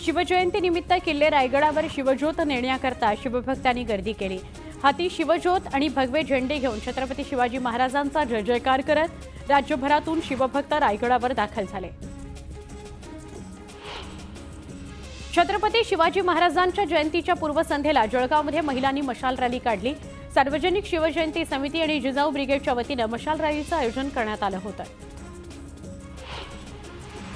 शिवजयंतीनिमित्त किल्ले रायगडावर शिवज्योत नेण्याकरता शिवभक्तांनी गर्दी केली। हाती शिवज्योत आणि भगवे झेंडे घेऊन छत्रपती शिवाजी महाराजांचा जय जयकार करत राज्यभरातून शिवभक्त रायगडावर दाखल झाले। छत्रपती शिवाजी महाराजांच्या जयंतीच्या पूर्वसंध्येला जळगावमध्ये महिलांनी मशाल रॅली काढली। सार्वजनिक शिवजयंती समिती आणि जिजाऊ ब्रिगेडच्या वतीने मशाल रॅलीचं आयोजन करण्यात आलं होतं।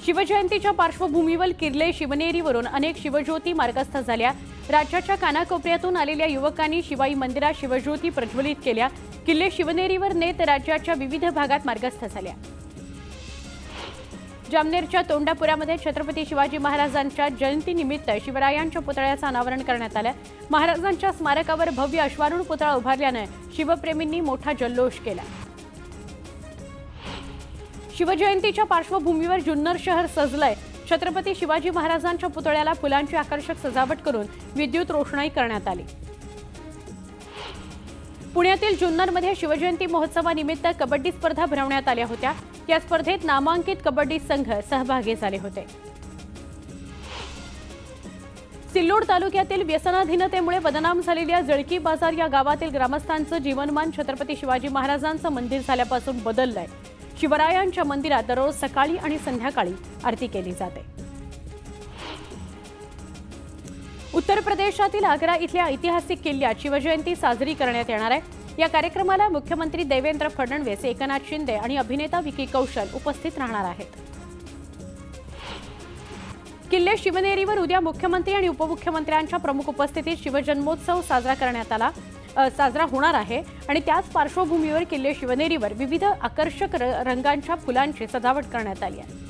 शिवजयंतीच्या पार्श्वभूमीवर किल्ले शिवनेरीवरून अनेक शिवज्योती मार्गस्थ झाल्या। राज्याच्या कानाकोपऱ्यातून आलेल्या युवकांनी शिवाई मंदिरात शिवज्योती प्रज्वलित केल्या। किल्ले शिवनेरीवर नेत राज्याच्या विविध भागात मार्गस्थ झाल्या। जामनेरच्या तोंडापुरामध्ये छत्रपती शिवाजी महाराजांच्या जयंतीनिमित्त शिवरायांच्या पुतळ्याचं अनावरण करण्यात आलं। महाराजांच्या स्मारकावर भव्य अश्वारूढ पुतळा उभारल्याने शिवप्रेमींनी मोठा जल्लोष केला। शिवजयंतीच्या पार्श्वभूमीवर जुन्नर शहर सजलंय। छत्रपती शिवाजी महाराजांच्या पुतळ्याला फुलांची आकर्षक सजावट करून विद्युत रोषणाई करण्यात आली। पुण्यातील जुन्नरमध्ये शिवजयंती महोत्सवानिमित्त कबड्डी स्पर्धा भरवण्यात आल्या होत्या। या स्पर्धेत नामांकित कबड्डी संघ सहभागी झाले होते। सिल्लोड तालुक्यातील व्यसनाधीनतेमुळे बदनाम झालेल्या जळकी बाजार या गावातील ग्रामस्थांचं जीवनमान छत्रपती शिवाजी महाराजांचं मंदिर झाल्यापासून बदललंय। शिवरायांच्या मंदिरात दररोज सकाळी आणि संध्याकाळी आरती केली जाते। उत्तर प्रदेशातील आग्रा इथल्या ऐतिहासिक किल्ल्यात शिवजयंती साजरी करण्यात येणार आहे। या कार्यक्रमाला मुख्यमंत्री देवेंद्र फडणवीस, एकनाथ शिंदे आणि अभिनेता विकी कौशल उपस्थित राहणार आहेत। किल्ले शिवनेरीवर उद्या मुख्यमंत्री आणि उपमुख्यमंत्र्यांच्या प्रमुख उपस्थितीत शिवजन्मोत्सव साजरा होणार आहे आणि त्याच पार्श्वभूमीवर किल्ले शिवनेरीवर विविध आकर्षक रंगांच्या फुलांची सजावट करण्यात आली आहे।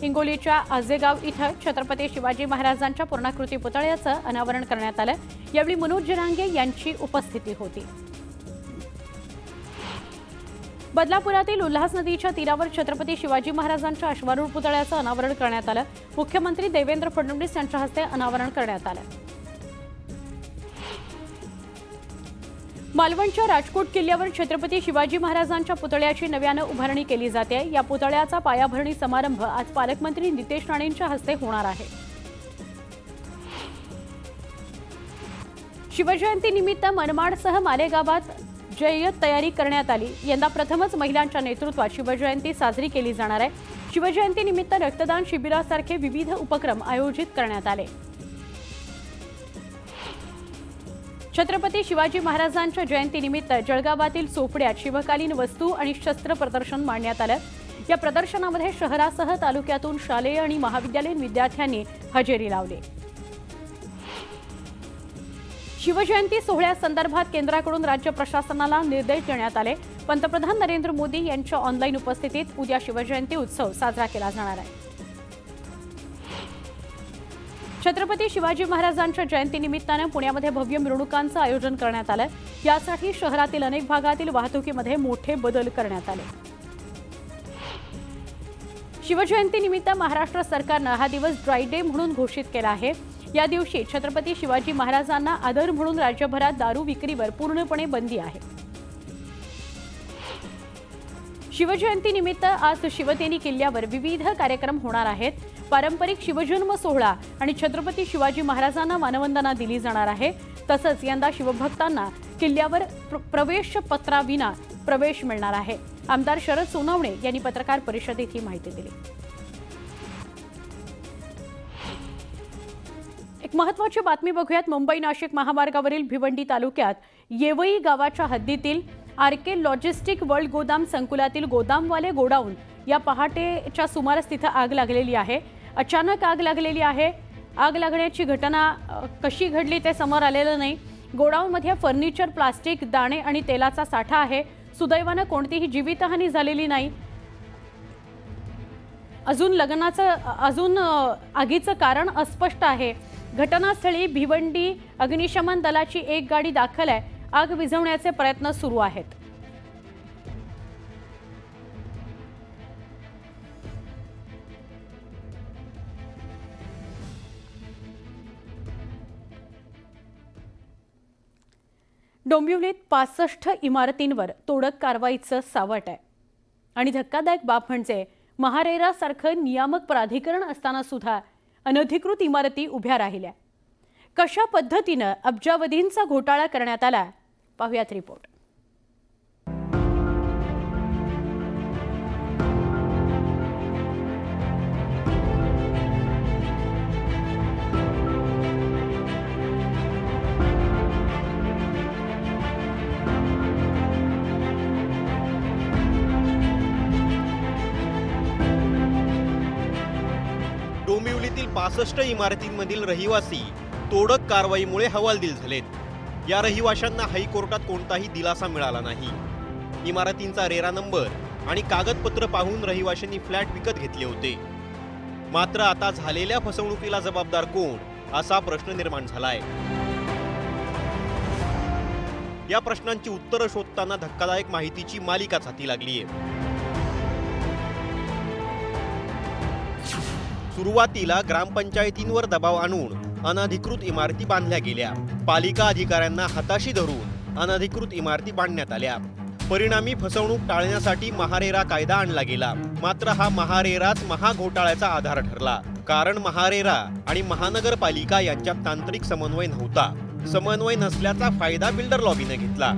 हिंगोलीच्या आजेगाव इथं छत्रपती शिवाजी महाराजांच्या पूर्णाकृती पुतळ्याचं अनावरण करण्यात आलं। यावेळी मनोज जरांगे यांची उपस्थिती होती। बदलापुरातील उल्हास नदीच्या तीरावर छत्रपती शिवाजी महाराजांच्या अश्वारूढ पुतळ्याचं अनावरण करण्यात आलं। मुख्यमंत्री देवेंद्र फडणवीस यांच्या हस्ते अनावरण करण्यात आलं। मालवणच्या राजकोट किल्ल्यावर छत्रपती शिवाजी महाराजांच्या पुतळ्याची नव्यानं उभारणी केली जाते। या पुतळ्याचा पायाभरणी समारंभ आज पालकमंत्री नितेश राणेंच्या हस्ते होणार आहे। शिवजयंतीनिमित्त मनमाडसह मालेगावात जय्यत तयारी करण्यात आली। यंदा प्रथमच महिलांच्या नेतृत्वात शिवजयंती साजरी केली जाणार आहे। शिवजयंतीनिमित्त रक्तदान शिबिरासारखे विविध उपक्रम आयोजित करण्यात आले। छत्रपती शिवाजी महाराजांच्या जयंतीनिमित्त जळगावातील चोपड्यात शिवकालीन वस्तू आणि शस्त्र प्रदर्शन मांडण्यात आलं। या प्रदर्शनामध्ये शहरासह तालुक्यातून शालेय आणि महाविद्यालयीन विद्यार्थ्यांनी हजेरी लावली। शिवजयंती सोहळ्यासंदर्भात केंद्राकडून राज्य प्रशासनाला निर्देश देण्यात आले। पंतप्रधान नरेंद्र मोदी यांच्या ऑनलाईन उपस्थितीत उद्या शिवजयंती उत्सव साजरा केला जाणार आहे। छत्रपती शिवाजी महाराजांच्या जयंतीनिमित्तानं पुण्यामध्ये भव्य मिरवणुकांचं आयोजन करण्यात आलं। यासाठी शहरातील अनेक भागातील वाहतुकीमध्ये मोठे बदल करण्यात आले। शिवजयंतीनिमित्त महाराष्ट्र सरकारनं हा दिवस ड्राय डे म्हणून घोषित केला आहे। या दिवशी छत्रपती शिवाजी महाराजांना आदर म्हणून राज्यभरात दारू विक्रीवर पूर्णपणे बंदी आहे। शिवजयंतीनिमित्त आज शिवतेनी किल्ल्यावर विविध कार्यक्रम होणार आहेत। पारंपरिक शिवजन्म सोहळा आणि छत्रपती शिवाजी महाराजांना मानवंदना दिली जाणार आहे। तसंच यंदा शिवभक्तांना किल्ल्यावर प्रवेश पत्राविना प्रवेश मिळणार आहे। आमदार शरद सोनवणे यांनी पत्रकार परिषदेत ही माहिती दिली। एक महत्त्वाची बातमी बघूयात। मुंबई नाशिक महामार्गावरील भिवंडी तालुक्यात येवई गावाच्या हद्दीतील आरके लॉजिस्टिक वर्ल्ड गोदाम संकुलातील गोदामवाले गोडाऊन या पहाटेच्या सुमारास तिथे आग लागलेली आहे। अचानक आग लागलेली आहे। आग लागण्याची घटना कशी घडली ते समोर आलेलं नाही। गोडाऊनमध्ये फर्निचर, प्लास्टिक, दाणे आणि तेलाचा साठा आहे। सुदैवानं कोणतीही जीवितहानी झालेली नाही। अजून आगीचं कारण अस्पष्ट आहे। घटनास्थळी भिवंडी अग्निशमन दलाची एक गाडी दाखल आहे। आग विझवण्याचे प्रयत्न सुरू आहेत। डोंबिवलीत 65 इमारतींवर तोडक कारवाईचं सावट आहे आणि धक्कादायक बाब म्हणजे महारेरा सारखं नियामक प्राधिकरण असताना सुद्धा अनधिकृत इमारती उभ्या राहिल्या. कशा पद्धतीनं अब्जावधींचा घोटाळा करण्यात आला, पाहुयात रिपोर्ट. डोंबिवलीतील 65 इमारतींमधील रहिवासी तोडक कारवाईमुळे हवालदिल झालेत. या रहिवाशांना हायकोर्टात कोणताही दिलासा मिळाला नाही. इमारतींचा रेरा नंबर आणि कागदपत्र पाहून रहिवाशांनी फ्लॅट विकत घेतले होते. मात्र आता झालेल्या फसवणुकीला जबाबदार कोण, असा प्रश्न निर्माण झालाय. या प्रश्नांची उत्तरं शोधताना धक्कादायक माहितीची मालिकाच हाती लागलीय. सुरुवातीला ग्रामपंचायतींवर दबाव आणून अनधिकृत इमारती बांधल्या गेल्या. पालिका अधिकाऱ्यांना हाताशी धरून अनधिकृत इमारती बांधण्यात आल्या. परिणामी फसवणूक टाळण्यासाठी महारेरा कायदा आणला गेला. मात्र हा महारेराच महाघोटाळ्याचा आधार ठरला. कारण महारेरा आणि महानगरपालिका यांच्यात तांत्रिक समन्वय नव्हता. समन्वय नसल्याचा फायदा बिल्डर लॉबीने घेतला.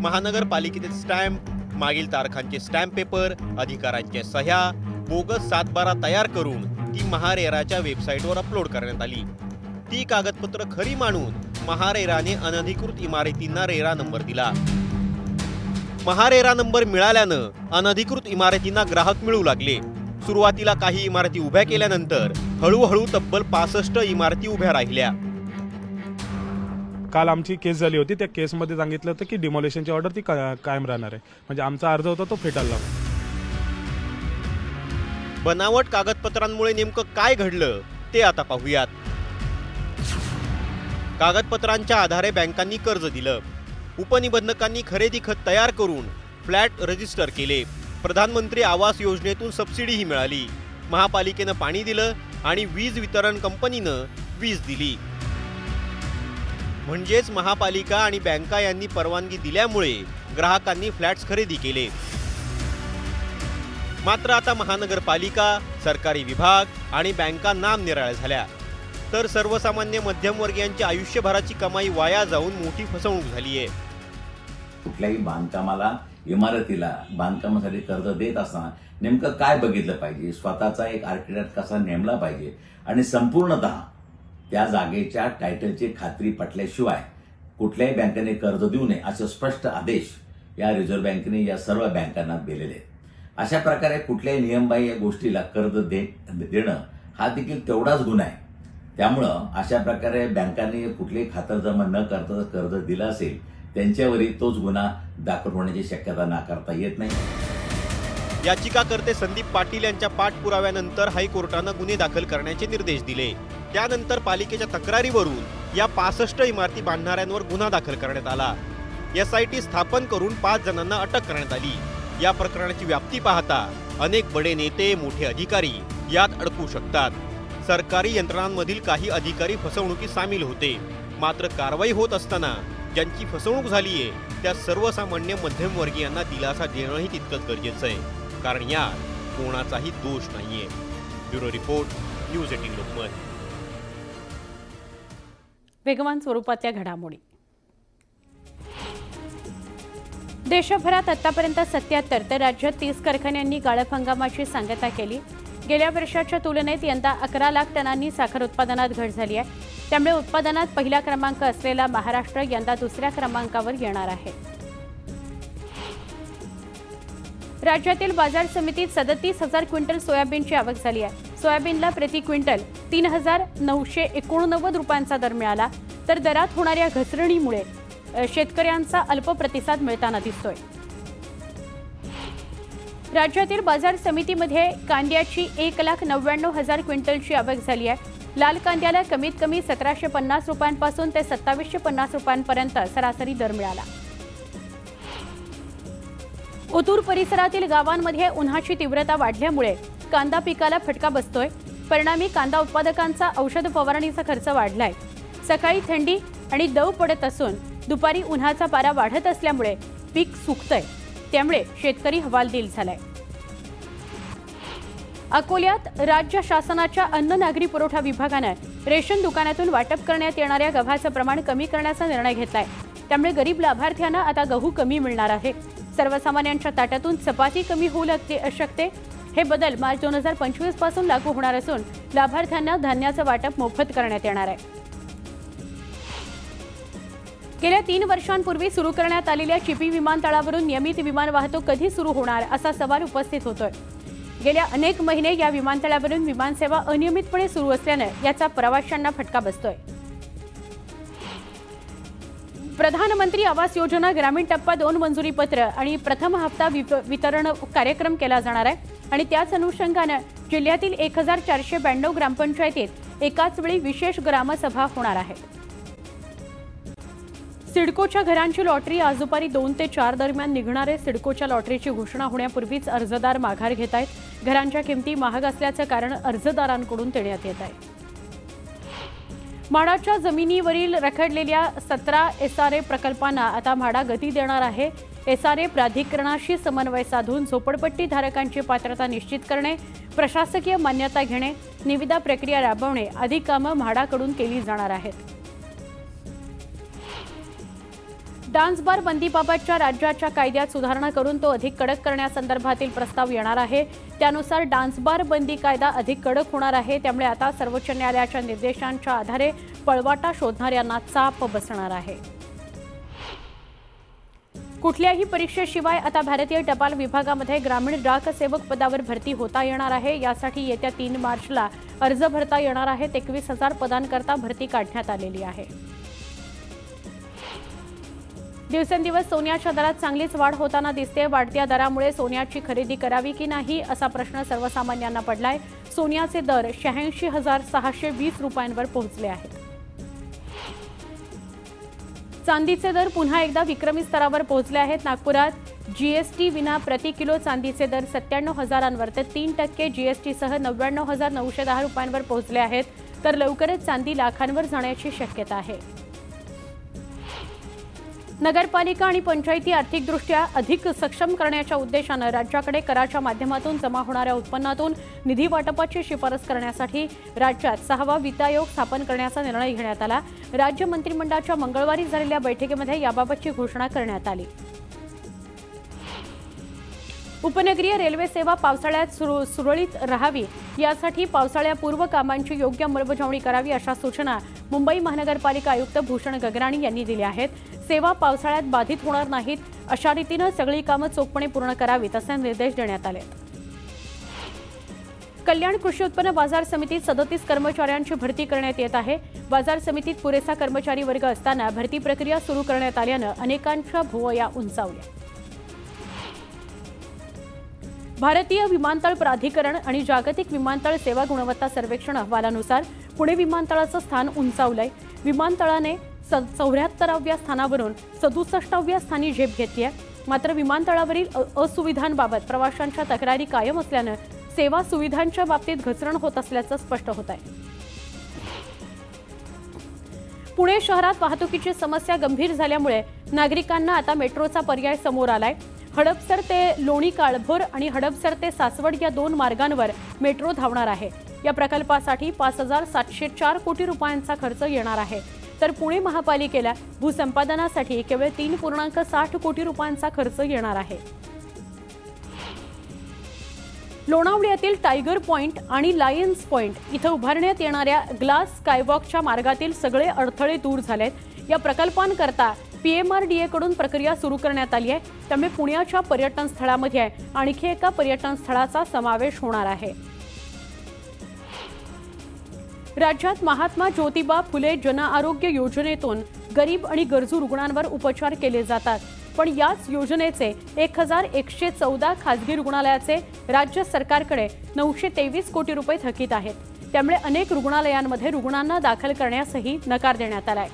महानगरपालिकेचे स्टॅम्प, मागील तारखांचे स्टॅम्प पेपर, अधिकाऱ्यांच्या सह्या, बोगस 7/12 तयार करून ती महारेराच्या वेबसाईटवर अपलोड करण्यात आली. ती कागदपत्र खरी मानून महारेराने अनधिकृत इमारतींना रेरा नंबर दिला. महारेरा नंबर मिळाल्यानं अनधिकृत इमारतींना ग्राहक मिळू लागले. सुरुवातीला काही इमारती उभ्या केल्यानंतर हळूहळू तब्बल 65 इमारती उभ्या राहिल्या. काल आमची केस झाली होती. त्या केसमध्ये सांगितलं होतं की डिमॉलिशनची ऑर्डर ती कायम राहणार आहे. म्हणजे आमचा अर्ज होता तो फेटाळला. बनावट कागदपत्रांमुळे नेमकं काय घडलं ते आता पाहूयात. कागदपत्रांच्या आधारे बँकांनी कर्ज दिलं. उपनिबंधकांनी खरेदी खत तयार करून फ्लॅट रजिस्टर केले. प्रधानमंत्री आवास योजनेतून सबसिडीही मिळाली. महापालिकेनं पाणी दिलं आणि वीज वितरण कंपनीनं वीज दिली. म्हणजेच महापालिका आणि बँका यांनी परवानगी दिल्यामुळे ग्राहकांनी फ्लॅट्स खरेदी केले. मात्र आता महानगरपालिका, सरकारी विभाग आणि बँका नामनिराळ्या झाल्या, तर सर्वसामान्य मध्यमवर्गीयांची आयुष्यभराची कमाई वाया जाऊन मोठी फसवणूक झालीय. कुठल्याही बांधकामाला, इमारतीला बांधकामासाठी कर्ज देत असताना नेमकं काय बघितलं पाहिजे, स्वतःचा एक आर्किटेक्ट कसा नेमला पाहिजे आणि संपूर्णतः त्या जागेच्या टायटलची खात्री पटल्याशिवाय कुठल्याही बँकेने कर्ज देऊ नये असे स्पष्ट आदेश या रिझर्व्ह बँकेने या सर्व बँकांना दिलेले आहेत. अशा प्रकारे कुठल्याही नियमबाह्य गोष्टीला कर्ज देणं हा देखील तेवढाच गुन्हा आहे. त्यामुळं अशा प्रकारे बँकांनी कुठलीही खातरजमा न करता कर्ज दिलं असेल त्यांच्यावरही तोच गुन्हा दाखल होण्याची शक्यता नाकारता येत नाही. याचिकाकर्ते संदीप पाटील यांच्या पाठपुराव्यानंतर हायकोर्टानं गुन्हे दाखल करण्याचे निर्देश दिले. त्यानंतर पालिकेच्या तक्रारीवरून या 65 इमारती बांधणाऱ्यांवर गुन्हा दाखल करण्यात आला. SIT स्थापन करून 5 जणांना अटक करण्यात आली. या प्रकरणाची व्याप्ती पाहता अनेक बडे नेते, मोठे अधिकारी यात अडकू शकतात. सरकारी यंत्रणांमधील काही अधिकारी फसवणुकीत सामील होते. मात्र कारवाई होत असताना ज्यांची फसवणूक झालीये त्या सर्वसामान्य मध्यमवर्गीयांना दिलासा देणंही तितकंच गरजेचं आहे. कारण यात कोणाचाही दोष नाहीये. Bureau report, news 18 Lokmat. वेगवान स्वरूपातल्या घडामोडी. देशभरात आतापर्यंत 77 तर राज्यात 30 कारखान्यांनी गाळप हंगामाची सांगता केली. गेल्या वर्षाच्या तुलनेत यंदा 11 लाख टनांनी साखर उत्पादनात घट झाली आहे. त्यामुळे उत्पादनात पहिला क्रमांक असलेला महाराष्ट्र यंदा दुसऱ्या क्रमांकावर येणार आहे. राज्यातील बाजार समितीत 37,000 क्विंटल सोयाबीनची आवक झाली आहे. सोयाबीनला प्रति क्विंटल 3,989 रुपयांचा दर मिळाला. तर दरात होणाऱ्या घसरणीमुळे शेतकऱ्यांचा अल्प प्रतिसाद मिळताना दिसतोय. राज्यातील बाजार समितीमध्ये कांद्याची 1,99,000 क्विंटलची आवक झाली आहे. लाल कांद्याला कमीत कमी 1,750 रुपयांपासून ते 2,750 रुपयांपर्यंत सरासरी दर मिळाला. ओतूर परिसरातील गावांमध्ये उन्हाची तीव्रता वाढल्यामुळे कांदा पिकाला फटका बसतोय. परिणामी कांदा उत्पादकांचा औषध फवारणीचा खर्च वाढलाय. सकाळी थंडी आणि दव पडत असून दुपारी उन्हाचा पारा वाढत असल्यामुळे पीक सुकतंय. त्यामुळे शेतकरी हवालदिल झालाय. अकोल्यात राज्य शासनाच्या अन्न नागरी पुरवठा विभागाने रेशन दुकानातून वाटप करण्यात येणाऱ्या गव्हाचं प्रमाण कमी करण्याचा निर्णय घेतलाय. त्यामुळे गरीब लाभार्थ्यांना आता गहू कमी मिळणार आहे. सर्वसामान्यांच्या ताटातून चपाती कमी होऊ शकते. हे बदल मार्च 2025 पासून लागू होणार असून लाभार्थ्यांना धान्याचं वाटप मोफत करण्यात येणार आहे. गेल्या 3 वर्षांपूर्वी सुरू करण्यात आलेल्या चिपी विमानतळावरून नियमित विमान वाहतूक कधी सुरू होणार असा सवाल उपस्थित होतोय. गेल्या अनेक महिने या विमानतळावरून विमानसेवा अनियमितपणे सुरू असल्याने याचा प्रवाशांना फटका बसतोय. प्रधानमंत्री आवास योजना ग्रामीण टप्पा 2 मंजुरी पत्र आणि प्रथम हप्ता वितरण कार्यक्रम केला जाणार आहे आणि त्याच अनुषंगाने जिल्ह्यातील 1492 ग्रामपंचायतीत एकाच वेळी विशेष ग्रामसभा होणार आहेत. सिडकोच्या घरांची लॉटरी आज दुपारी 2 ते 4 दरम्यान निघणार आहे. सिडकोच्या लॉटरीची घोषणा होण्यापूर्वीच अर्जदार माघार घेत आहेत. घरांच्या किमती महाग असल्याचं कारण अर्जदारांकडून देण्यात येत आहे. म्हाडाच्या जमिनीवरील रखडलेल्या 17 SRA प्रकल्पांना आता म्हाडा गती देणार आहे. SRA प्राधिकरणाशी समन्वय साधून झोपडपट्टी धारकांची पात्रता निश्चित करणे, प्रशासकीय मान्यता घेणे, निविदा प्रक्रिया राबवणे आदी कामं म्हाडाकडून केली जाणार आहेत. डान्स बार बंदीबाबतच्या राज्याच्या कायद्यात सुधारणा करून तो अधिक कडक करण्यासंदर्भातील प्रस्ताव येणार आहे. त्यानुसार डान्स बार बंदी कायदा अधिक कडक होणार आहे. त्यामुळे आता सर्वोच्च न्यायालयाच्या निर्देशांच्या आधारे पळवाटा शोधणाऱ्यांना चाप बसणार आहे. कुठल्याही परीक्षेशिवाय आता भारतीय टपाल विभागामध्ये ग्रामीण डाक सेवक पदावर भरती होता येणार आहे. यासाठी येत्या 3 मार्चला अर्ज भरता येणार आहेत. 21,000 पदांकरता भरती काढण्यात आलेली आहे. दिवसेंदिवस सोन्याच्या दरात चांगलीच वाढ होताना दिसते. वाढत्या दरामुळे सोन्याची खरेदी करावी की नाही असा प्रश्न सर्वसामान्यांना पडलाय. सोन्याचे दर 86,620 रुपयांवर पोहोचले आहेत. चांदीचे दर पुन्हा एकदा विक्रमी स्तरावर पोहोचले आहेत. नागपुरात GST विना प्रति किलो चांदीचे दर 97,000 तर 3% GST सह 99,910 रुपयांवर पोहोचले आहेत. तर लवकरच चांदी लाखांवर जाण्याची शक्यता आहे. नगरपालिका आणि पंचायती आर्थिकदृष्ट्या अधिक सक्षम करण्याच्या उद्देशाने राज्याकडे कराच्या माध्यमातून जमा होणाऱ्या उत्पन्नातून निधी वाटपाची शिफारस करण्यासाठी राज्यात 6वा वित्त आयोग स्थापन करण्याचा निर्णय घेण्यात आला. राज्य मंत्रिमंडळाच्या मंगळवारी झालेल्या बैठकीमध्ये याबाबतची घोषणा करण्यात आली. उपनगरीय रेल्वे सेवा पावसाळ्यात सुरळीत राहावी यासाठी पावसाळ्यापूर्व कामांची योग्य अंमलबजावणी करावी अशा सूचना मुंबई महानगरपालिका आयुक्त भूषण गगराणी यांनी दिल्या आहेत. सेवा पावसाळ्यात बाधित होणार नाहीत अशा रीतीने सगळी कामं चोखपणे पूर्ण करावीत असे निर्देश देण्यात आले. कल्याण कृषी उत्पन्न बाजार समितीत 37 कर्मचाऱ्यांची भरती करण्यात येत आहे. बाजार समितीत पुरेसा कर्मचारी वर्ग असताना भरती प्रक्रिया सुरू करण्यात आल्याने अनेकांच्या भुवया उंचावल्या. भारतीय विमानतळ प्राधिकरण आणि जागतिक विमानतळ सेवा गुणवत्ता सर्वेक्षण अहवालानुसार पुणे विमानतळाचं स्थान उंचावलंय. विमानतळाने 74व्या स्थानावरून 67व्या स्थानी झेप घेतली आहे. मात्र विमानतळावरील असुविधांबाबत प्रवाशांच्या तक्रारी कायम असल्यानं सेवा सुविधांच्या बाबतीत घसरण होत असल्याचं स्पष्ट होत आहे. पुणे शहरात वाहतुकीची समस्या गंभीर झाल्यामुळे नागरिकांना आता मेट्रोचा पर्याय समोर आलाय. हडपसर ते लोणी काळभोर आणि हडपसर ते सासवड या 2 मार्गांवर मेट्रो धावणार आहे. या प्रकल्पासाठी 5,704 कोटी रुपयांचा खर्च येणार आहे. तर पुणे महापालिकेला भूसंपादनासाठी केवळ 3.60 कोटी रुपयांचा खर्च येणार आहे. लोणावळ्यातील टायगर पॉइंट आणि लायन्स पॉइंट इथं उभारण्यात येणाऱ्या ग्लास स्कायवॉकच्या मार्गातील सगळे अडथळे दूर झालेत. या प्रकल्पांकरता PMRDA कडून प्रक्रिया सुरू करण्यात आली आहे. त्यामुळे पुण्याच्या पर्यटन स्थळामध्ये आणखी एका पर्यटन स्थळाचा समावेश होणार आहे. राज्यात महात्मा ज्योतिबा फुले जन आरोग्य योजनेतून गरीब आणि गरजू रुग्णांवर उपचार केले जातात. पण याच योजनेचे 1,114 खासगी रुग्णालयाचे राज्य सरकारकडे 923 कोटी रुपये थकीत आहेत. त्यामुळे अनेक रुग्णालयांमध्ये रुग्णांना दाखल करण्यासही नकार देण्यात आलाय.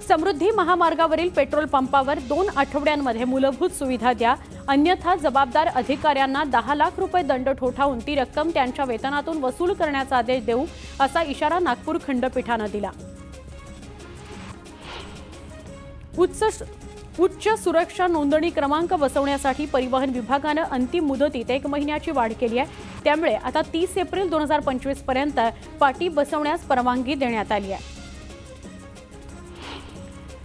समृद्धी महामार्गावरील पेट्रोल पंपावर 2 आठवड्यांमध्ये मूलभूत सुविधा द्या, अन्यथा जबाबदार अधिकाऱ्यांना 10 लाख रुपये दंड ठोठावून ती रक्कम त्यांच्या वेतनातून वसूल करण्याचा आदेश देऊ असा इशारा नागपूर उच्च सुरक्षा नोंदणी क्रमांक बसवण्यासाठी परिवहन विभागानं अंतिम मुदतीत 1 महिन्याची वाढ केली आहे. त्यामुळे आता 30 एप्रिल 2025 पर्यंत पाटी बसवण्यास परवानगी देण्यात आली आहे.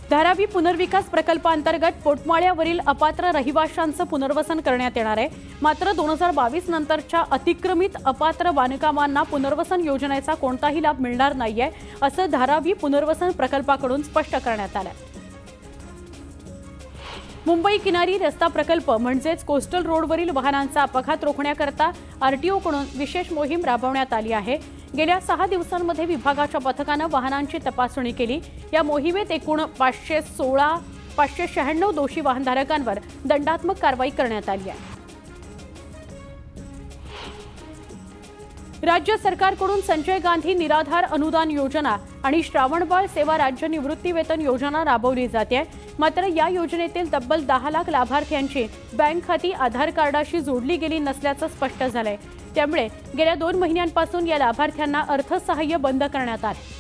धारावी पुनर्विकास प्रकल्पांतर्गत पोटमाळ्यावरील अपात्र रहिवाशांचं पुनर्वसन करण्यात येणार आहे. मात्र 2022 नंतरच्या अतिक्रमित अपात्र बांधकामांना पुनर्वसन योजनेचा कोणताही लाभ मिळणार नाहीये, असं धारावी पुनर्वसन प्रकल्पाकडून स्पष्ट करण्यात आलं. मुंबई किनारी रस्ता प्रकल्प म्हणजेच कोस्टल रोडवरील वाहनांचा अपघात रोखण्याकरता आरटीओकडून विशेष मोहीम राबवण्यात आली आहे. गेल्या 6 दिवसांमध्ये विभागाच्या पथकानं वाहनांची तपासणी केली. या मोहिमेत एकूण 596 दोषी वाहनधारकांवर दंडात्मक कारवाई करण्यात आली आहे. राज्य सरकारकडून संजय गांधी निराधार अनुदान योजना आणि श्रावणबाळ सेवा राज्य निवृत्ती वेतन योजना राबवली जाते. मात्र या योजनेतील तब्बल 10 लाख लाभार्थ्यांची बँक खाती आधार कार्डाशी जोडली गेली नसल्याचं स्पष्ट झालंय. त्यामुळे गेल्या 2 महिन्यांपासून या लाभार्थ्यांना अर्थसहाय्य बंद करण्यात आले.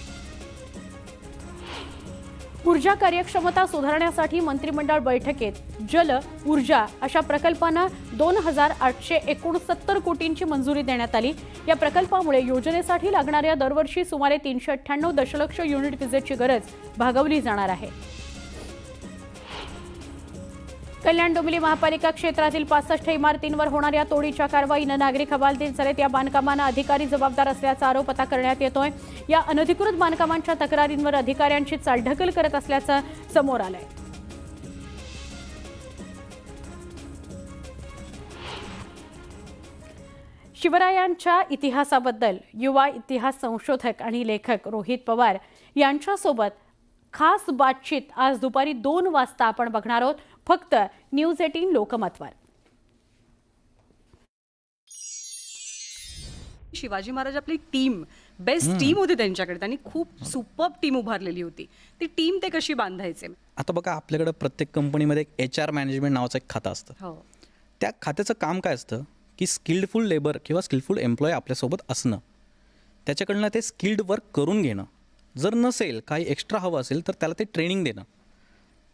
ऊर्जा कार्यक्षमता सुधारण्यासाठी मंत्रिमंडळ बैठकीत जल, ऊर्जा अशा प्रकल्पांना 2,869 कोटींची मंजुरी देण्यात आली. या प्रकल्पामुळे योजनेसाठी लागणाऱ्या दरवर्षी सुमारे 398 दशलक्ष युनिट विजेची गरज भागवली जाणार आहे. कल्याण डोंबिवली महापालिका क्षेत्रातील 65 इमारतींवर होणाऱ्या तोडीच्या कारवाईनं नागरिक हवालदिल झालेत. या बांधकामांना अधिकारी जबाबदार असल्याचा आरोप आता करण्यात येतोय. या अनधिकृत बांधकामांच्या तक्रारींवर अधिकाऱ्यांची चालढकल करत असल्याचं समोर आलंय. शिवरायांच्या इतिहासाबद्दल युवा इतिहास संशोधक आणि लेखक रोहित पवार यांच्यासोबत खास बातचीत आज दुपारी 2 वाजता आपण बघणार आहोत, फक्त न्यूज 18 लोकमतवर. शिवाजी महाराज आपली टीम बेस्ट टीम होती त्यांच्याकडे. त्यांनी खूप सुपर टीम उभारलेली होती. ती टीम ते कशी बांधायचे? आता बघा, आपल्याकडे प्रत्येक कंपनीमध्ये एक HR मॅनेजमेंट नावाचं एक खातं असतं. हो. त्या खात्याचं काम काय असतं की स्किल्डफुल लेबर किंवा स्किल्डफुल एम्प्लॉय आपल्यासोबत असणं, त्याच्याकडनं ते स्किल्ड वर्क करून घेणं, जर नसेल काही एक्स्ट्रा हवं असेल तर त्याला ते ट्रेनिंग देणं.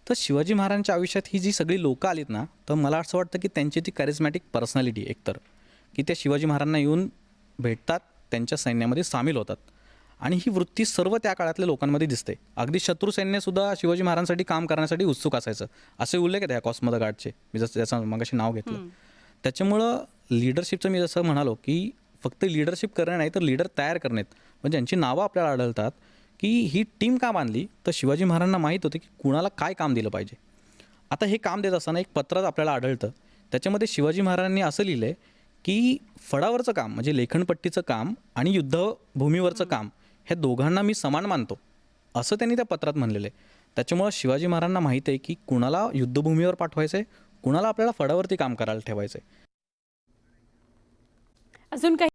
तर शिवाजी महाराजांच्या आयुष्यात ही जी सगळी लोकं आलीत ना, तर मला असं वाटतं की त्यांची ती कॅरिझमॅटिक पर्सनॅलिटी एकतर की त्या शिवाजी महाराजांना येऊन भेटतात, त्यांच्या सैन्यामध्ये सामील होतात, आणि ही वृत्ती सर्व त्या काळातल्या लोकांमध्ये दिसते. अगदी शत्रू सैन्यसुद्धा शिवाजी महाराजांसाठी काम करण्यासाठी उत्सुक असायचं, असे उल्लेख आहेत ह्या कॉस्मोद गार्डचे, मी जसं त्याचं मगाशी नाव घेतलं. त्याच्यामुळं लिडरशिपचं मी जसं म्हणालो की फक्त लिडरशिप करणे नाही तर लीडर तयार करण्यात, म्हणजे ज्यांची नावं आपल्याला आढळतात की ही टीम का बांधली, तर शिवाजी महाराजांना माहीत होतं की कुणाला काय काम दिलं पाहिजे. आता हे काम देत असताना एक पत्र आपल्याला आढळतं, त्याच्यामध्ये शिवाजी महाराजांनी असं लिहिलं आहे की फडावरचं काम म्हणजे लेखनपट्टीचं काम आणि युद्धभूमीवरचं काम ह्या दोघांना मी समान मानतो, असं त्यांनी त्या पत्रात म्हणलेलं आहे. त्याच्यामुळं शिवाजी महाराजांना माहीत आहे की कुणाला युद्धभूमीवर पाठवायचं आहे, कुणाला आपल्याला फडावरती काम करायला ठेवायचं आहे. अजून काही